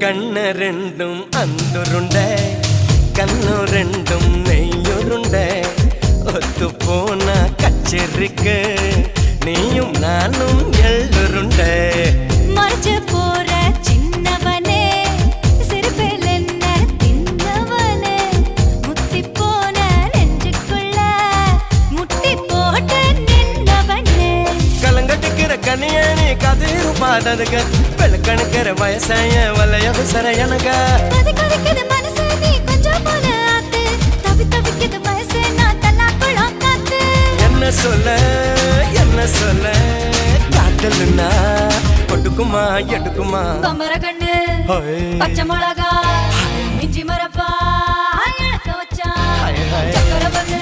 கண்ண ரெண்டும் அந்துருண்ட கண்ணு ரெண்டும் நெய்யுருண்ட ஒத்து போன கச்சேரிக்கு நீயும் நானும் எள்ளுருண்ட மறைச்சு போற சின்னவனே சிறுபேல் என்ன தின்னவனே முத்தி போன நெஞ்சுக்குள்ள முட்டி போட்டு நின்னவனே கலங்கட்டுக்கிற கனியணி கதிரு பாடதுக வெளுக்கணுக்கிற வயசாய வலைய விசர எனக கொதிக்குது மனசு நீ கொஞ்சம் போல ஆத்து தவி தவிக்குது வயசு நான் தல்லாக்குளம் காத்து என்ன சொல்ல காட்டலுன்னா கொட்டுக்குமா எடுக்குமா கமர கண்ணு பச்சை மிளகா இஞ்சி மரப்பா இழக்க வச்சா சக்கர பண்ணு